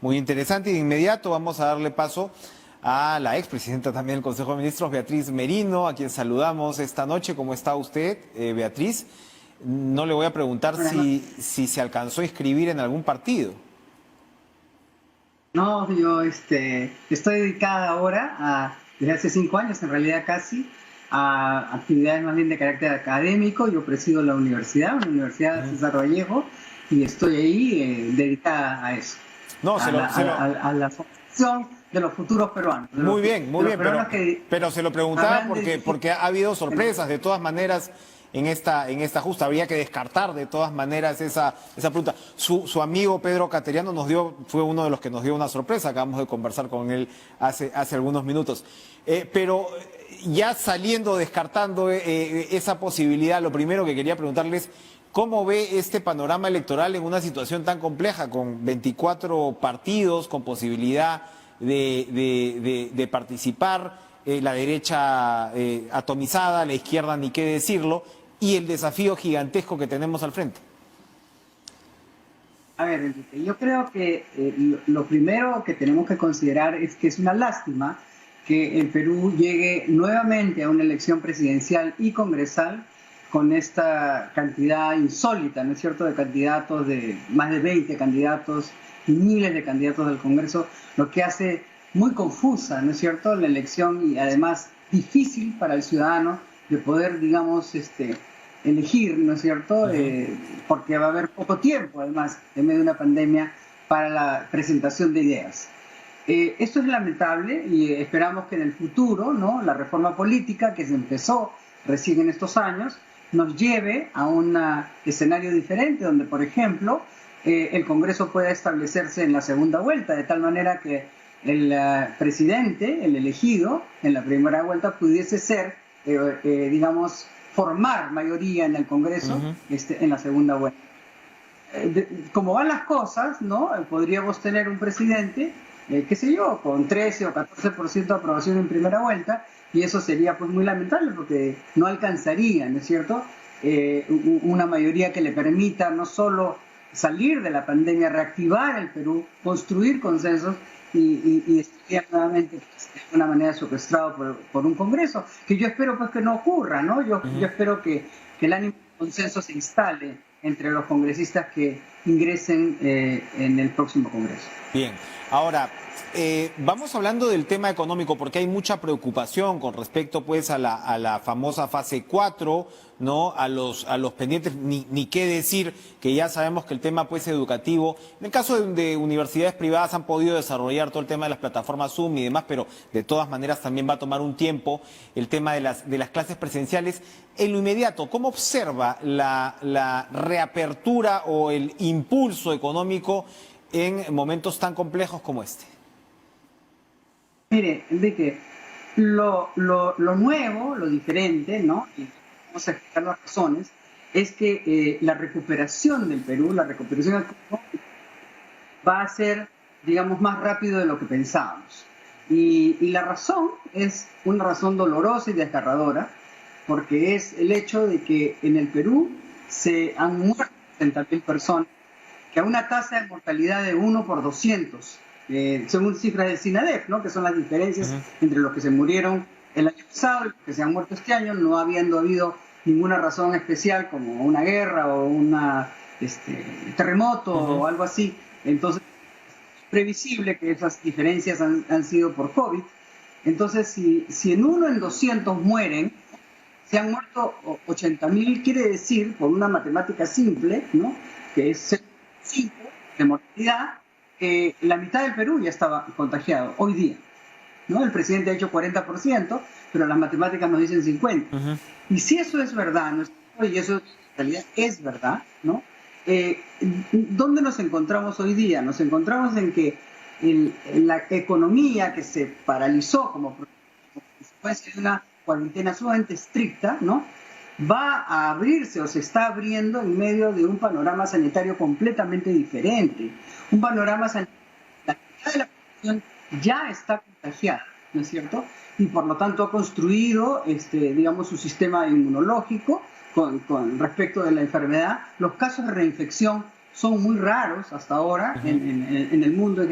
muy interesante. Y de inmediato vamos a darle paso a la expresidenta también del Consejo de Ministros, Beatriz Merino, a quien saludamos esta noche. ¿Cómo está usted, Beatriz? No le voy a preguntar si se alcanzó a inscribir en algún partido. No, yo estoy dedicada ahora, desde hace 5 años, en realidad casi, a actividades más bien de carácter académico. Yo presido la universidad César Vallejo, y estoy ahí dedicada a eso, No, a la formación de los futuros peruanos. Muy bien, pero se lo preguntaba porque ha habido sorpresas de todas maneras en esta justa. Habría que descartar de todas maneras esa pregunta. Su amigo Pedro Cateriano fue uno de los que nos dio una sorpresa. Acabamos de conversar con él hace algunos minutos. Pero ya descartando esa posibilidad, lo primero que quería preguntarles, ¿cómo ve este panorama electoral en una situación tan compleja, con 24 partidos, con posibilidad de participar, la derecha atomizada, la izquierda ni qué decirlo, y el desafío gigantesco que tenemos al frente? A ver, Enrique, yo creo que lo primero que tenemos que considerar es que es una lástima que el Perú llegue nuevamente a una elección presidencial y congresal con esta cantidad insólita, ¿no es cierto?, de candidatos, de más de 20 candidatos y miles de candidatos del Congreso, lo que hace muy confusa, ¿no es cierto?, la elección, y además difícil para el ciudadano de poder, digamos, elegir, ¿no es cierto?, porque va a haber poco tiempo, además, en medio de una pandemia, para la presentación de ideas. Esto es lamentable, y esperamos que en el futuro, ¿no?, la reforma política que se empezó recién en estos años nos lleve a un escenario diferente, donde, por ejemplo, el Congreso pueda establecerse en la segunda vuelta, de tal manera que el presidente, el elegido en la primera vuelta, pudiese ser, digamos, formar mayoría en el Congreso en la segunda vuelta. Como van las cosas, ¿no?, podríamos tener un presidente, qué sé yo, con 13 o 14% de aprobación en primera vuelta, y eso sería pues muy lamentable, porque no alcanzaría, ¿no es cierto?, una mayoría que le permita no solo salir de la pandemia, reactivar el Perú, construir consensos y estar nuevamente de alguna manera secuestrado por un Congreso, que yo espero pues que no ocurra, ¿no? Yo espero que el ánimo de consenso se instale entre los congresistas que ingresen en el próximo Congreso. Bien, ahora, vamos hablando del tema económico, porque hay mucha preocupación con respecto pues a la famosa fase 4, ¿no? A los pendientes, ni qué decir, que ya sabemos que el tema pues educativo, en el caso de universidades privadas han podido desarrollar todo el tema de las plataformas Zoom y demás, pero de todas maneras también va a tomar un tiempo el tema de las clases presenciales. En lo inmediato, ¿cómo observa la reapertura o el impulso económico en momentos tan complejos como este? Mire, Enrique, lo nuevo, lo diferente, ¿no?, y vamos a explicar las razones, es que la recuperación del Perú, la recuperación económica, va a ser, digamos, más rápido de lo que pensábamos. Y la razón es una razón dolorosa y desgarradora, porque es el hecho de que en el Perú se han muerto 60.000 personas, que a una tasa de mortalidad de 1 por 200, según cifras del SINADEF, ¿no?, que son las diferencias entre los que se murieron el año pasado y los que se han muerto este año, no habiendo habido ninguna razón especial como una guerra o un terremoto o algo así. Entonces, es previsible que esas diferencias han sido por COVID. Entonces, si en 1 en 200 mueren, se han muerto 80.000, quiere decir, por una matemática simple, ¿no?, que es 5 de mortalidad, la mitad del Perú ya estaba contagiado hoy día, ¿no? El presidente ha hecho 40%, pero las matemáticas nos dicen 50%. Y si eso es verdad, ¿no?, y eso en realidad es verdad, ¿no?, ¿dónde nos encontramos hoy día? Nos encontramos en que la economía que se paralizó como consecuencia de una cuarentena sumamente estricta, ¿no?, va a abrirse o se está abriendo en medio de un panorama sanitario completamente diferente. Un panorama sanitario, la mitad de la población ya está contagiada, ¿no es cierto?, y por lo tanto ha construido, digamos, su sistema inmunológico con respecto de la enfermedad. Los casos de reinfección son muy raros hasta ahora en el mundo.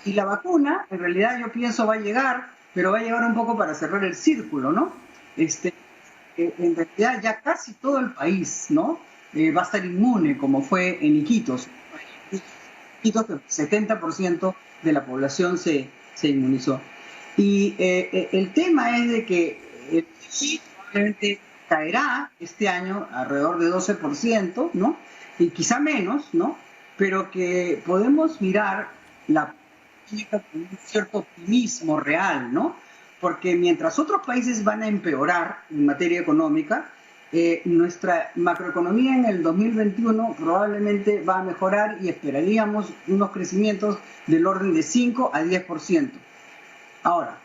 Y la vacuna, en realidad yo pienso va a llegar, pero va a llegar un poco para cerrar el círculo, ¿no? En realidad ya casi todo el país, ¿no? Va a estar inmune, como fue en Iquitos. Iquitos, que el 70% de la población se inmunizó. Y el tema es de que sí, probablemente caerá este año alrededor de 12%, ¿no? Y quizá menos, ¿no? Pero que podemos mirar la política con un cierto optimismo real, ¿no? Porque mientras otros países van a empeorar en materia económica, nuestra macroeconomía en el 2021 probablemente va a mejorar y esperaríamos unos crecimientos del orden de 5 a 10%. Ahora,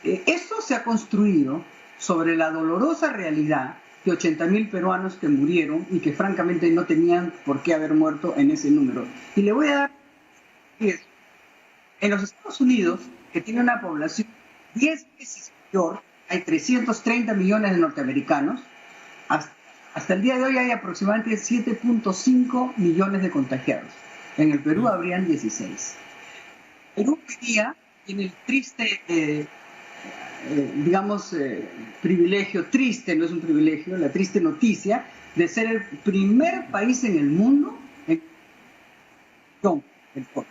esto se ha construido sobre la dolorosa realidad de 80.000 peruanos que murieron y que francamente no tenían por qué haber muerto en ese número. Y le voy a dar... En los Estados Unidos, que tiene una población 10 veces mayor, hay 330 millones de norteamericanos, hasta el día de hoy hay aproximadamente 7.5 millones de contagiados. En el Perú habrían 16. Perú hoy día tiene el triste, privilegio, triste, no es un privilegio, la triste noticia de ser el primer país en el mundo en el COVID.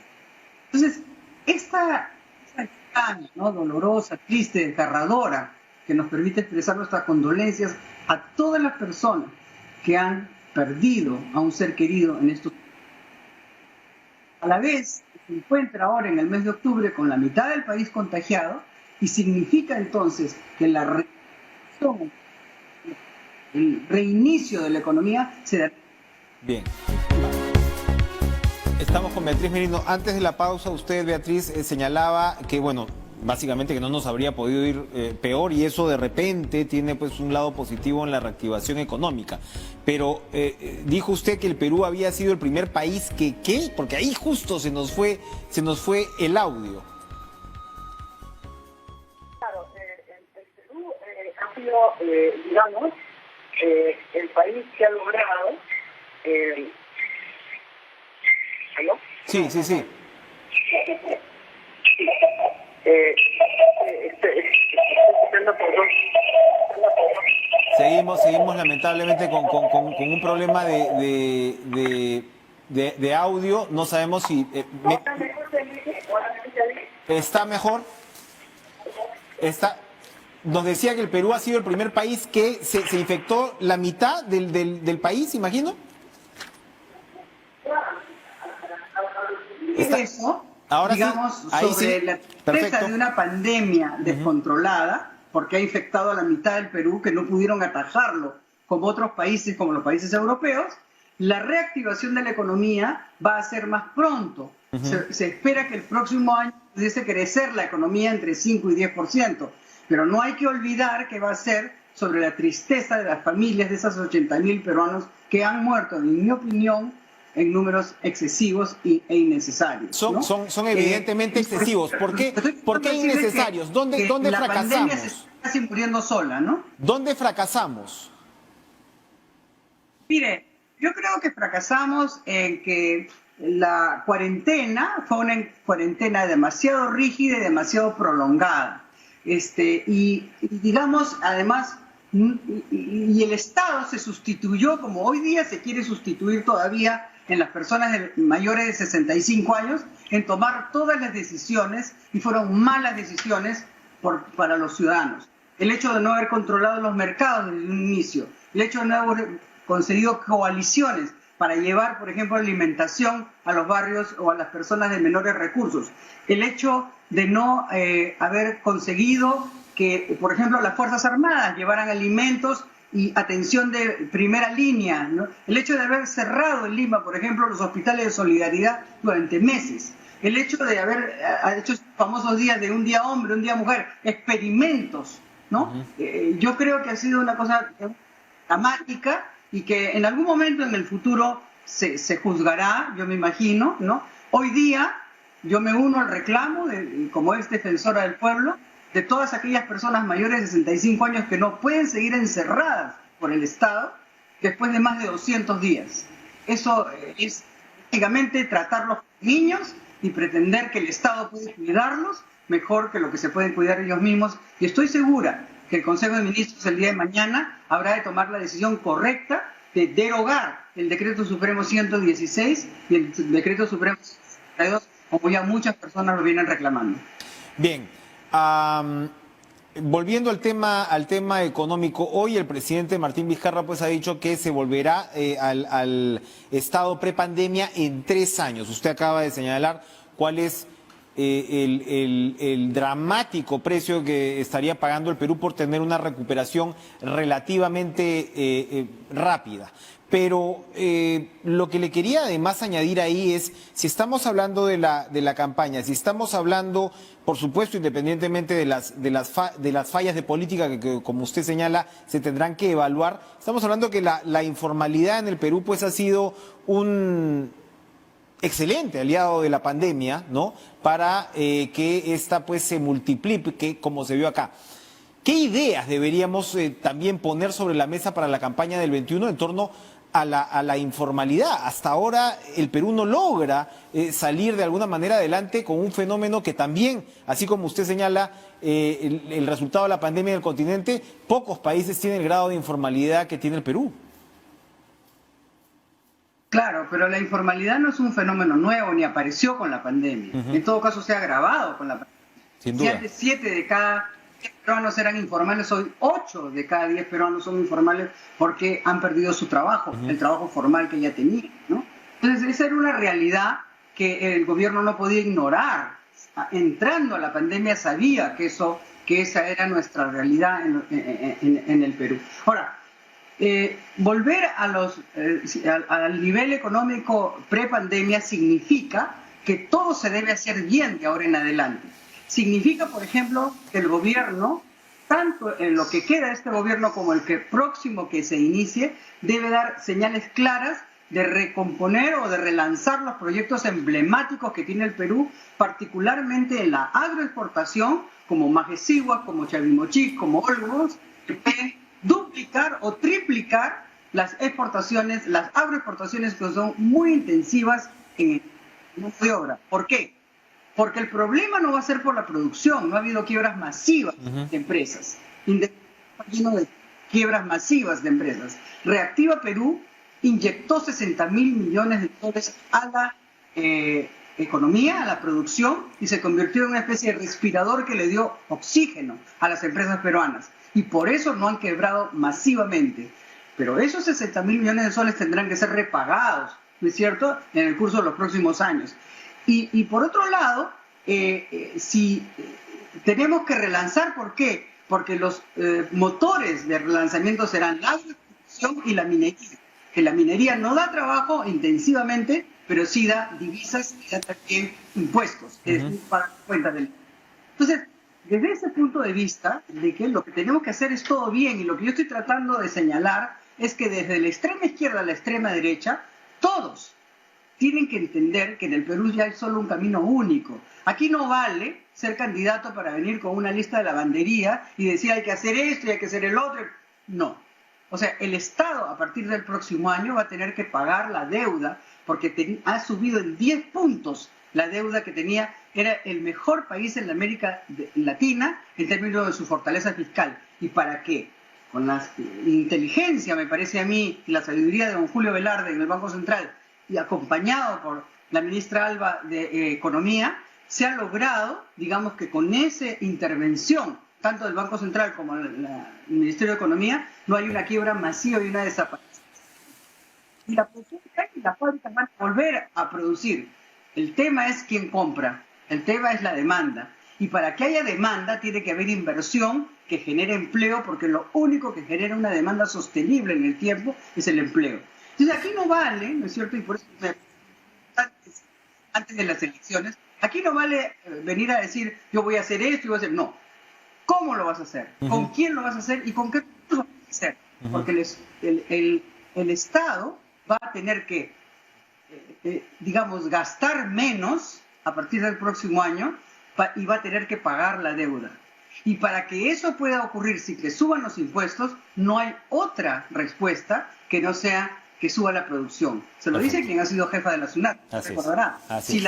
Entonces, esta campaña, ¿no?, dolorosa, triste, desgarradora, que nos permite expresar nuestras condolencias a todas las personas que han perdido a un ser querido en estos. A la vez, se encuentra ahora en el mes de octubre con la mitad del país contagiado y significa entonces que el reinicio de la economía se da. Bien. Estamos con Beatriz Merino. Antes de la pausa, usted, Beatriz, señalaba que, bueno, básicamente que no nos habría podido ir peor, y eso de repente tiene pues un lado positivo en la reactivación económica. Pero dijo usted que el Perú había sido el primer país que, ¿qué? Porque ahí justo se nos fue el audio. Claro, el Perú ha sido, digamos, el país que ha logrado... ¿Aló? Sí. Seguimos lamentablemente con un problema de audio. No sabemos si... ¿Está mejor? Nos decía que el Perú ha sido el primer país que se infectó la mitad del país, imagino. Eso, ahora digamos, sí, ahí sobre sí. la Perfecto. tristeza de una pandemia descontrolada, porque ha infectado a la mitad del Perú, que no pudieron atajarlo como otros países, como los países europeos. La reactivación de la economía va a ser más pronto. Se espera que el próximo año pudiese crecer la economía entre 5 y 10%, pero no hay que olvidar que va a ser sobre la tristeza de las familias de esas 80.000 peruanos que han muerto, en mi opinión, en números excesivos e innecesarios, ¿no? Son evidentemente excesivos. ¿Por qué innecesarios? ¿Dónde la fracasamos? Pandemia se está casi muriendo sola, ¿no? ¿Dónde fracasamos? Mire, yo creo que fracasamos en que la cuarentena fue una cuarentena demasiado rígida y demasiado prolongada. Y digamos, además, y el Estado se sustituyó, como hoy día se quiere sustituir todavía en las personas mayores de 65 años, en tomar todas las decisiones, y fueron malas decisiones para los ciudadanos. El hecho de no haber controlado los mercados desde un inicio, el hecho de no haber conseguido coaliciones para llevar, por ejemplo, alimentación a los barrios o a las personas de menores recursos, el hecho de no haber conseguido que, por ejemplo, las Fuerzas Armadas llevaran alimentos y atención de primera línea, ¿no? El hecho de haber cerrado en Lima, por ejemplo, los hospitales de solidaridad durante meses, el hecho de haber hecho esos famosos días de un día hombre, un día mujer, experimentos, ¿no? Yo creo que ha sido una cosa dramática y que en algún momento en el futuro se juzgará, yo me imagino, ¿no? Hoy día yo me uno al reclamo, como ex defensora del pueblo, de todas aquellas personas mayores de 65 años que no pueden seguir encerradas por el Estado después de más de 200 días. eso es básicamente tratarlos como niños y pretender que el Estado puede cuidarlos mejor que lo que se pueden cuidar ellos mismos. Y estoy segura que el Consejo de Ministros el día de mañana habrá de tomar la decisión correcta de derogar el Decreto Supremo 116 y el Decreto Supremo 162, como ya muchas personas lo vienen reclamando. Bien, volviendo al tema económico, hoy el presidente Martín Vizcarra pues ha dicho que se volverá al estado prepandemia en 3 años. Usted acaba de señalar cuál es el dramático precio que estaría pagando el Perú por tener una recuperación relativamente rápida. Pero lo que le quería además añadir ahí es, si estamos hablando de la campaña, si estamos hablando, por supuesto, independientemente de las fallas de política que, como usted señala, se tendrán que evaluar, estamos hablando que la informalidad en el Perú pues ha sido un excelente aliado de la pandemia, ¿no? Para que esta pues se multiplique como se vio acá. ¿Qué ideas deberíamos también poner sobre la mesa para la campaña del 21 en torno a la informalidad? Hasta ahora el Perú no logra salir de alguna manera adelante con un fenómeno que también, así como usted señala, el resultado de la pandemia en el continente, pocos países tienen el grado de informalidad que tiene el Perú. Claro, pero la informalidad no es un fenómeno nuevo ni apareció con la pandemia. En todo caso se ha agravado con la pandemia. Sin duda. Si antes 7 de cada 10 peruanos eran informales, hoy 8 de cada 10 peruanos son informales porque han perdido su trabajo, el trabajo formal que ya tenían, ¿no? Entonces esa era una realidad que el gobierno no podía ignorar. Entrando a la pandemia sabía que esa era nuestra realidad en el Perú. Ahora, volver al nivel económico prepandemia significa que todo se debe hacer bien de ahora en adelante. Significa, por ejemplo, que el gobierno, tanto en lo que queda de este gobierno como el próximo que se inicie, debe dar señales claras de recomponer o de relanzar los proyectos emblemáticos que tiene el Perú, particularmente en la agroexportación, como Majesigua, como Chavimochic, como Olmos, que pueden duplicar o triplicar las exportaciones, las agroexportaciones que son muy intensivas en mano de obra. ¿Por qué? Porque el problema no va a ser por la producción, no ha habido quiebras masivas de empresas, lleno de quiebras masivas de empresas. Reactiva Perú inyectó 60.000 millones de dólares a la economía, a la producción, y se convirtió en una especie de respirador que le dio oxígeno a las empresas peruanas. Y por eso no han quebrado masivamente. Pero esos 60.000 millones de soles tendrán que ser repagados, ¿no es cierto?, en el curso de los próximos años. Y por otro lado, si tenemos que relanzar, ¿por qué? Porque los motores de relanzamiento serán la agricultura y la minería. Que la minería no da trabajo intensivamente, pero sí da divisas y da también impuestos para cuenta del. Entonces, desde ese punto de vista, de que lo que tenemos que hacer es todo bien, y lo que yo estoy tratando de señalar es que desde la extrema izquierda a la extrema derecha, todos tienen que entender que en el Perú ya hay solo un camino único. Aquí no vale ser candidato para venir con una lista de lavandería y decir hay que hacer esto y hay que hacer el otro. No. O sea, el Estado a partir del próximo año va a tener que pagar la deuda porque ha subido en 10 puntos la deuda que tenía. Era el mejor país en la América Latina en términos de su fortaleza fiscal. ¿Y para qué? Con la inteligencia, me parece a mí, y la sabiduría de don Julio Velarde en el Banco Central, y acompañado por la ministra Alba de Economía, se ha logrado, digamos que con esa intervención, tanto del Banco Central como del Ministerio de Economía, no hay una quiebra masiva y una desaparición. Y la producción y las fábricas van a volver a producir. El tema es quién compra, el tema es la demanda. Y para que haya demanda tiene que haber inversión que genere empleo, porque lo único que genera una demanda sostenible en el tiempo es el empleo. Entonces aquí no vale, ¿no es cierto? Y por eso antes de las elecciones, aquí no vale venir a decir yo voy a hacer esto y voy a hacer. No. ¿Cómo lo vas a hacer? ¿Con quién lo vas a hacer? ¿Y con qué lo vas a hacer? Porque el Estado va a tener que, digamos, gastar menos a partir del próximo año y va a tener que pagar la deuda. Y para que eso pueda ocurrir sin que suban los impuestos, no hay otra respuesta que no sea que suba la producción. Se lo dice quien ha sido jefa de la SUNAT, recordará. Si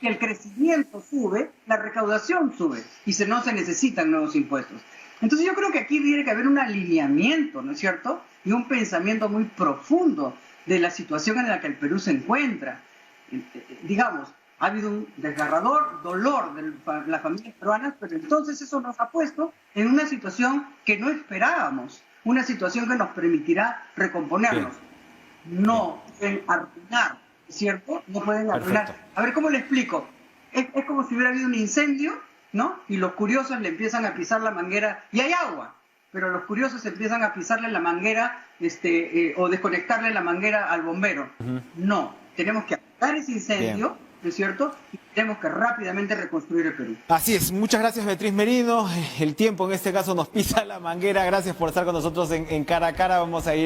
el crecimiento sube, la recaudación sube y no se necesitan nuevos impuestos. Entonces yo creo que aquí tiene que haber un alineamiento, ¿no es cierto? Y un pensamiento muy profundo de la situación en la que el Perú se encuentra. Digamos, ha habido un desgarrador dolor de las familias peruanas, pero entonces eso nos ha puesto en una situación que no esperábamos, una situación que nos permitirá recomponernos. No pueden arruinar, ¿cierto? No pueden arruinar. A ver, ¿cómo le explico? Es como si hubiera habido un incendio, ¿no? Y los curiosos le empiezan a pisar la manguera, y hay agua, pero los curiosos empiezan a pisarle la manguera o desconectarle la manguera al bombero. No, tenemos que apagar ese incendio, ¿no es cierto? Y tenemos que rápidamente reconstruir el Perú. Así es. Muchas gracias, Beatriz Merino. El tiempo en este caso nos pisa la manguera. Gracias por estar con nosotros en Cara a Cara. Vamos a ir